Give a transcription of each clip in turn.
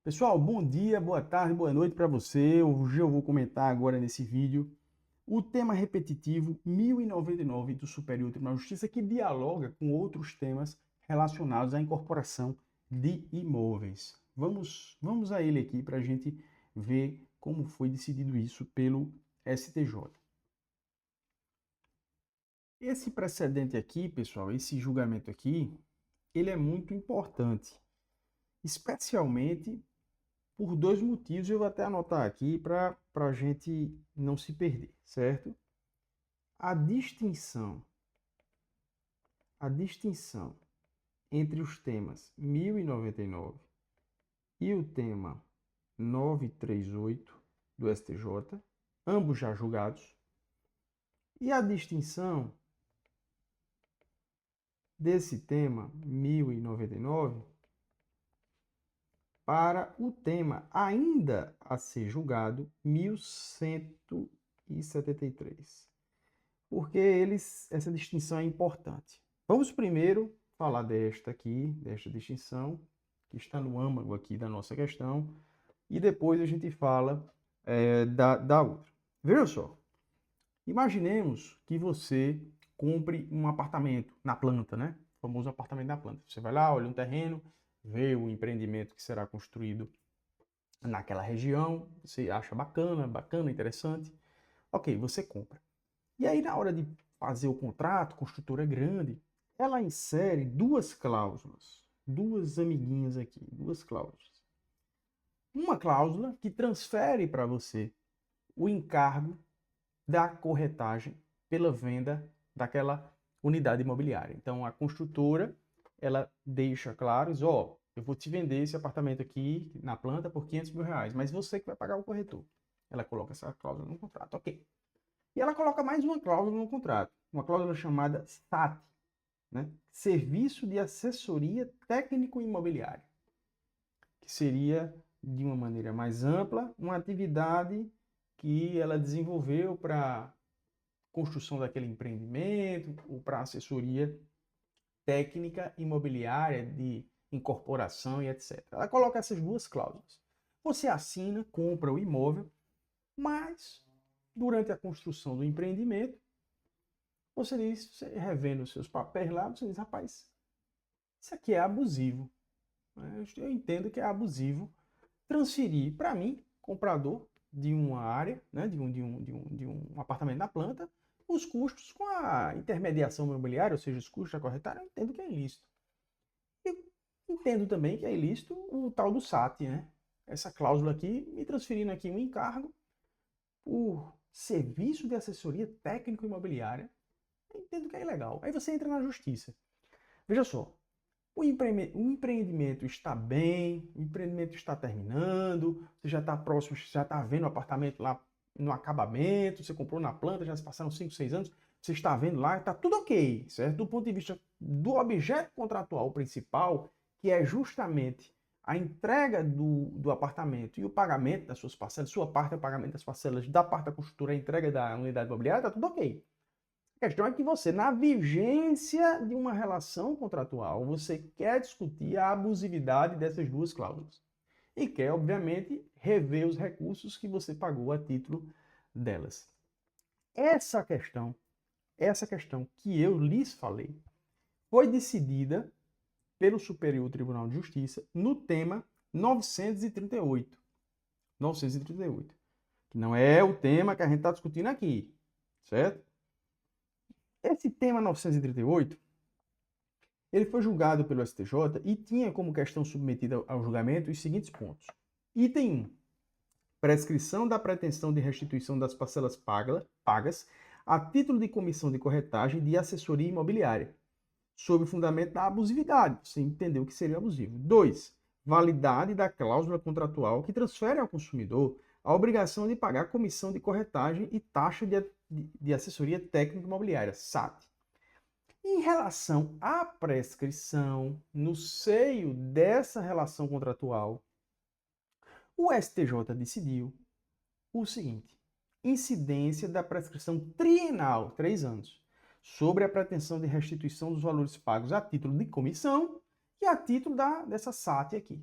Pessoal, bom dia, boa tarde, boa noite para você. Hoje eu vou comentar agora nesse vídeo o tema repetitivo 1099 do Superior Tribunal de Justiça, que dialoga com outros temas relacionados à incorporação de imóveis. Vamos a ele aqui para a gente ver como foi decidido isso pelo STJ. Esse precedente aqui, pessoal, esse julgamento aqui, ele é muito importante, especialmente por dois motivos. Eu vou até anotar aqui para a gente não se perder, certo? A distinção, a distinção entre os temas 1099 e o tema 938 do STJ, ambos já julgados, e a distinção desse tema 1099 para o tema ainda a ser julgado 1173. Porque essa distinção é importante. Vamos primeiro falar desta distinção, que está no âmago aqui da nossa questão, e depois a gente fala da outra. Veja só, imaginemos que você compre um apartamento na planta, né? O famoso apartamento na planta. Você vai lá, olha um terreno, vê o empreendimento que será construído naquela região, você acha bacana, interessante. Ok, você compra. E aí, na hora de fazer o contrato, construtora grande, ela insere duas cláusulas, duas amiguinhas aqui, duas cláusulas. Uma cláusula que transfere para você o encargo da corretagem pela venda daquela unidade imobiliária. Então, a construtora, ela deixa claro, ó, eu vou te vender esse apartamento aqui na planta por R$ 500 mil, mas você que vai pagar o corretor. Ela coloca essa cláusula no contrato, ok. E ela coloca mais uma cláusula no contrato, uma cláusula chamada SAT, né? Serviço de Assessoria Técnico-Imobiliária, que seria, de uma maneira mais ampla, uma atividade que ela desenvolveu para construção daquele empreendimento ou para assessoria técnica imobiliária de incorporação e etc. Ela coloca essas duas cláusulas. Você assina, compra o imóvel, mas durante a construção do empreendimento, você revendo os seus papéis lá, você diz, rapaz, isso aqui é abusivo. Eu entendo que é abusivo transferir para mim, comprador de uma área, né, de um apartamento na planta, os custos com a intermediação imobiliária, ou seja, os custos da corretária, eu entendo que é ilícito. E entendo também que é ilícito o tal do SAT, né? Essa cláusula aqui, me transferindo aqui um encargo por serviço de assessoria técnico-imobiliária, eu entendo que é ilegal. Aí você entra na justiça. Veja só, o empreendimento está bem, o empreendimento está terminando, você já está próximo, já está vendo o apartamento lá no acabamento, você comprou na planta, já se passaram 5, 6 anos, você está vendo lá, está tudo ok, certo? Do ponto de vista do objeto contratual principal, que é justamente a entrega do apartamento e o pagamento das suas parcelas, sua parte é o pagamento das parcelas, da parte da construtora, a entrega da unidade imobiliária, está tudo ok. A questão é que você, na vigência de uma relação contratual, você quer discutir a abusividade dessas duas cláusulas. E quer, obviamente, rever os recursos que você pagou a título delas. Essa questão, essa questão que eu lhes falei, foi decidida pelo Superior Tribunal de Justiça no tema 938. 938. Que não é o tema que a gente está discutindo aqui, certo? Esse tema 938, ele foi julgado pelo STJ e tinha como questão submetida ao julgamento os seguintes pontos. Item 1. Prescrição da pretensão de restituição das parcelas pagas a título de comissão de corretagem de assessoria imobiliária, sob o fundamento da abusividade. Você entendeu que seria abusivo. 2. Validade da cláusula contratual que transfere ao consumidor a obrigação de pagar comissão de corretagem e taxa de assessoria técnica imobiliária, SAT. Em relação à prescrição, no seio dessa relação contratual, o STJ decidiu o seguinte: incidência da prescrição trienal, 3 anos, sobre a pretensão de restituição dos valores pagos a título de comissão e a título dessa SAT aqui.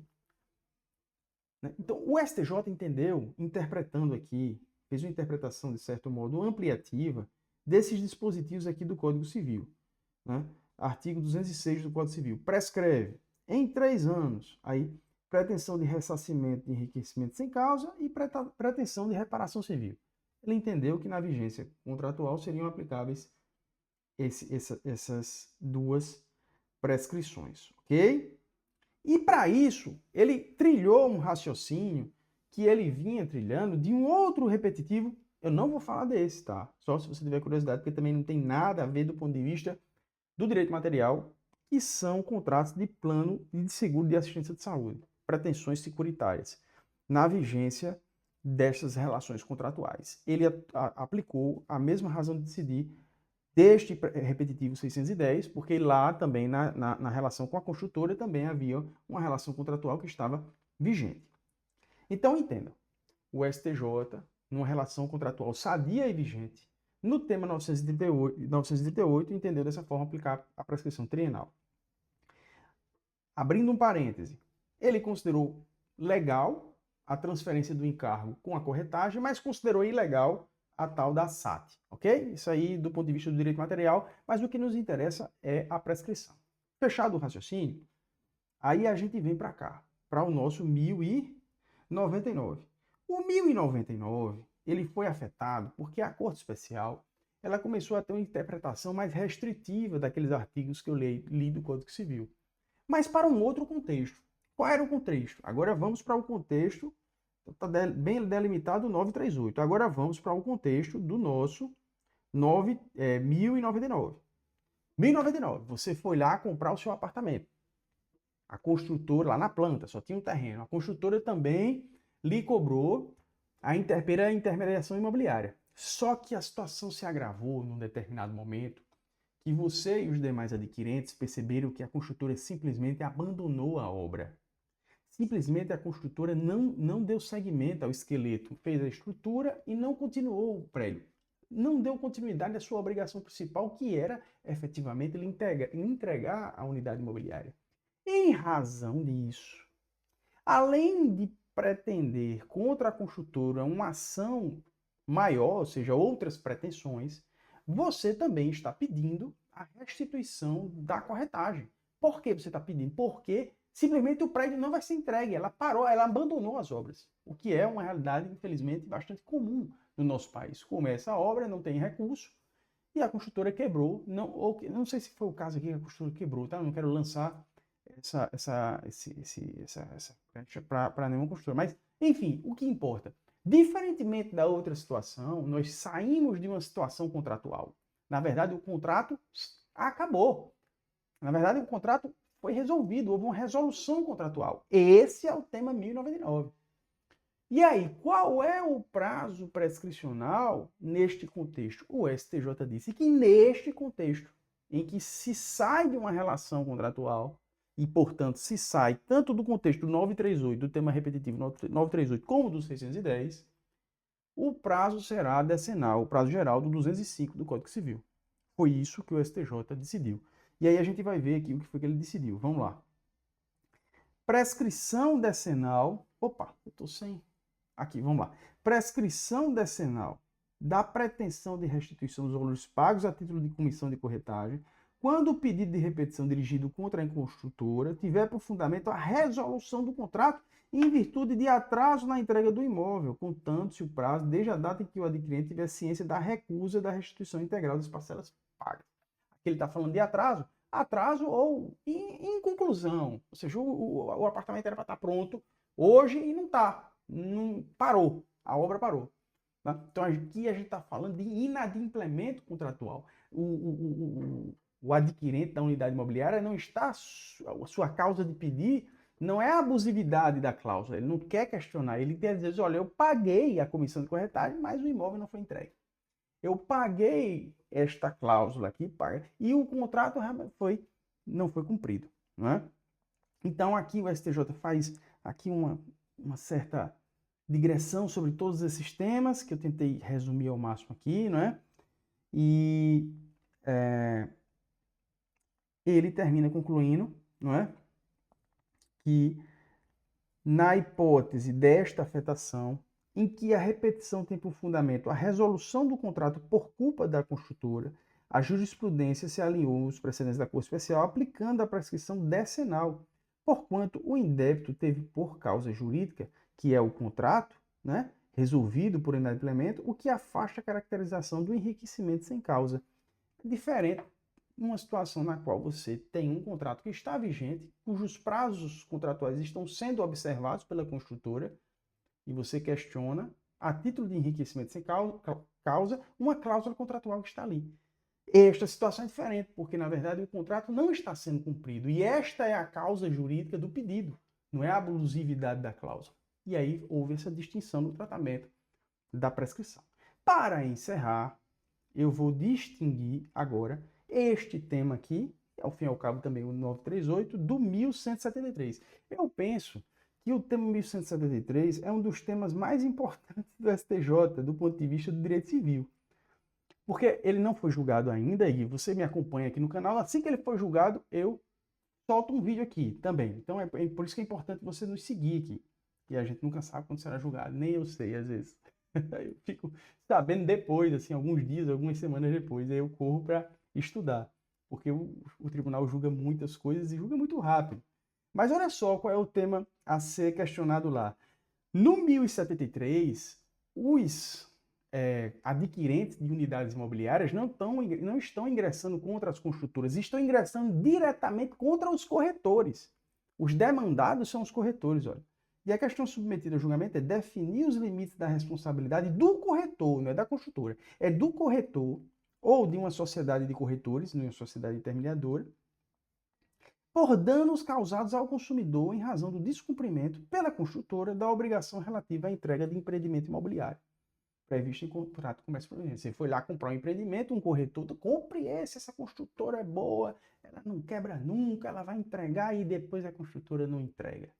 né? Então, o STJ entendeu, interpretando aqui, fez uma interpretação, de certo modo, ampliativa desses dispositivos aqui do Código Civil, né? Artigo 206 do Código Civil. Prescreve em 3 anos, aí, pretensão de ressarcimento de enriquecimento sem causa e pretensão de reparação civil. Ele entendeu que na vigência contratual seriam aplicáveis essas duas prescrições, ok? E para isso, ele trilhou um raciocínio que ele vinha trilhando de um outro repetitivo. Eu não vou falar desse, tá? Só se você tiver curiosidade, porque também não tem nada a ver do ponto de vista do direito material, que são contratos de plano de seguro de assistência de saúde, pretensões securitárias, na vigência destas relações contratuais. Ele aplicou a mesma razão de decidir deste repetitivo 610, porque lá também, na relação com a construtora, também havia uma relação contratual que estava vigente. Então, entendam, o STJ, numa relação contratual sadia e vigente, no tema 938 entendeu dessa forma aplicar a prescrição trienal. Abrindo um parêntese, ele considerou legal a transferência do encargo com a corretagem, mas considerou ilegal a tal da SAT, ok? Isso aí do ponto de vista do direito material, mas o que nos interessa é a prescrição. Fechado o raciocínio, aí a gente vem para cá, para o nosso 1099. O 1099, ele foi afetado porque a Corte Especial, ela começou a ter uma interpretação mais restritiva daqueles artigos que eu li do Código Civil, mas para um outro contexto. Qual era o contexto? Agora vamos para o contexto, está bem delimitado o 938. Agora vamos para o contexto do nosso 1099. 1099, você foi lá comprar o seu apartamento. A construtora, lá na planta, só tinha um terreno. A construtora também lhe cobrou pela intermediação imobiliária. Só que a situação se agravou num determinado momento que você e os demais adquirentes perceberam que a construtora simplesmente abandonou a obra. Simplesmente a construtora não deu seguimento ao esqueleto, fez a estrutura e não continuou o prédio. Não deu continuidade à sua obrigação principal, que era efetivamente lhe entregar a unidade imobiliária. Em razão disso, além de pretender contra a construtora uma ação maior, ou seja, outras pretensões, você também está pedindo a restituição da corretagem. Por que você está pedindo? Porque simplesmente o prédio não vai ser entregue, ela parou, ela abandonou as obras, o que é uma realidade, infelizmente, bastante comum no nosso país. Começa a obra, não tem recurso, e a construtora quebrou, não sei se foi o caso aqui que a construtora quebrou, tá? Eu não quero lançar essa para nenhuma construtora. Mas, enfim, o que importa? Diferentemente da outra situação, nós saímos de uma situação contratual. Na verdade, o contrato acabou. Na verdade, o contrato foi resolvido, houve uma resolução contratual. Esse é o tema 1099. E aí, qual é o prazo prescricional neste contexto? O STJ disse que neste contexto, em que se sai de uma relação contratual, e, portanto, se sai tanto do contexto do 938, do tema repetitivo 938, como do 610, o prazo será decenal, o prazo geral do 205 do Código Civil. Foi isso que o STJ decidiu. E aí a gente vai ver aqui o que foi que ele decidiu. Vamos lá. Prescrição decenal. Opa, eu estou sem. Aqui, vamos lá. Prescrição decenal da pretensão de restituição dos valores pagos a título de comissão de corretagem, quando o pedido de repetição dirigido contra a construtora tiver por fundamento a resolução do contrato em virtude de atraso na entrega do imóvel, contando-se o prazo desde a data em que o adquirente tiver ciência da recusa da restituição integral das parcelas pagas. Aqui ele está falando de atraso ou inconclusão, ou seja, o apartamento era para estar pronto hoje e não está, não parou, a obra parou. Tá? Então aqui a gente está falando de inadimplemento contratual. O adquirente da unidade imobiliária não está, a sua causa de pedir não é a abusividade da cláusula, ele não quer questionar, ele quer dizer, olha, eu paguei a comissão de corretagem, mas o imóvel não foi entregue. Eu paguei esta cláusula aqui, e o contrato não foi cumprido. Não é? Então aqui o STJ faz aqui uma certa digressão sobre todos esses temas, que eu tentei resumir ao máximo aqui, não é? E ele termina concluindo, não é? Que Na hipótese desta afetação, em que a repetição tem por fundamento a resolução do contrato por culpa da construtora, a jurisprudência se alinhou aos precedentes da Corte Especial, aplicando a prescrição decenal, porquanto o indébito teve por causa jurídica, que é o contrato, né, resolvido por inadimplemento, o que afasta a caracterização do enriquecimento sem causa. Diferente numa situação na qual você tem um contrato que está vigente, cujos prazos contratuais estão sendo observados pela construtora, e você questiona, a título de enriquecimento sem causa, uma cláusula contratual que está ali. Esta situação é diferente, porque, na verdade, o contrato não está sendo cumprido. E esta é a causa jurídica do pedido, não é a abusividade da cláusula. E aí houve essa distinção no tratamento da prescrição. Para encerrar, eu vou distinguir agora este tema aqui, ao fim e ao cabo também o 938, do 1173. Eu penso que o tema 1173 é um dos temas mais importantes do STJ, do ponto de vista do direito civil. Porque ele não foi julgado ainda, e você me acompanha aqui no canal, assim que ele for julgado, eu solto um vídeo aqui também. Então é por isso que é importante você nos seguir aqui. E a gente nunca sabe quando será julgado, nem eu sei às vezes. Eu fico sabendo depois, assim, alguns dias, algumas semanas depois, aí eu corro para estudar. Porque o tribunal julga muitas coisas e julga muito rápido. Mas olha só qual é o tema a ser questionado lá. No 1073, os adquirentes de unidades imobiliárias não estão ingressando contra as construtoras, estão ingressando diretamente contra os corretores. Os demandados são os corretores, olha. E a questão submetida ao julgamento é definir os limites da responsabilidade do corretor, não é da construtora, é do corretor ou de uma sociedade de corretores, de uma sociedade intermediadora, por danos causados ao consumidor em razão do descumprimento pela construtora da obrigação relativa à entrega de empreendimento imobiliário previsto em contrato de comércio permanente. Você foi lá comprar um empreendimento, um corretor, compre esse, essa construtora é boa, ela não quebra nunca, ela vai entregar e depois a construtora não entrega.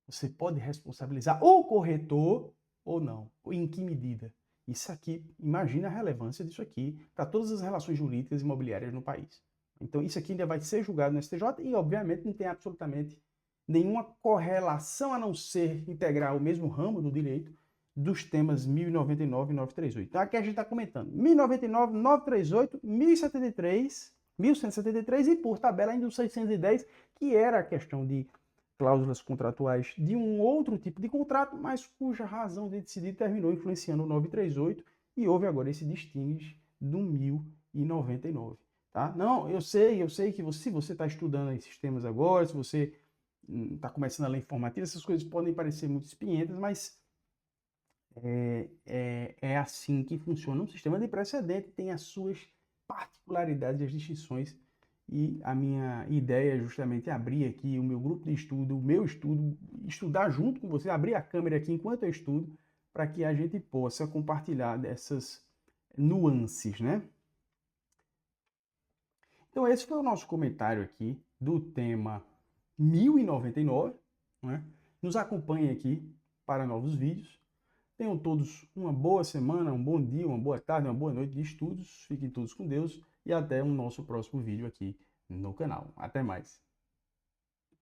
Você pode responsabilizar o corretor ou não, ou em que medida. Isso aqui, imagina a relevância disso aqui para todas as relações jurídicas imobiliárias no país. Então isso aqui ainda vai ser julgado no STJ e obviamente não tem absolutamente nenhuma correlação a não ser integrar o mesmo ramo do direito dos temas 1099 e 938. Então aqui a gente está comentando 1099, 938, 1073, 1173 e por tabela ainda o 610, que era a questão de cláusulas contratuais de um outro tipo de contrato, mas cuja razão de decidir terminou influenciando o 938 e houve agora esse distingue do 1099. Tá? Não, eu sei que se você está estudando esses temas agora, se você está começando a ler informativa, essas coisas podem parecer muito espinhentas, mas é assim que funciona um sistema de precedente, tem as suas particularidades e as distinções, e a minha ideia é justamente abrir aqui o meu grupo de estudo, o meu estudo, estudar junto com você, abrir a câmera aqui enquanto eu estudo, para que a gente possa compartilhar dessas nuances, né? Então esse foi o nosso comentário aqui do tema 1099, né? Nos acompanhe aqui para novos vídeos. Tenham todos uma boa semana, um bom dia, uma boa tarde, uma boa noite de estudos. Fiquem todos com Deus e até o nosso próximo vídeo aqui no canal. Até mais!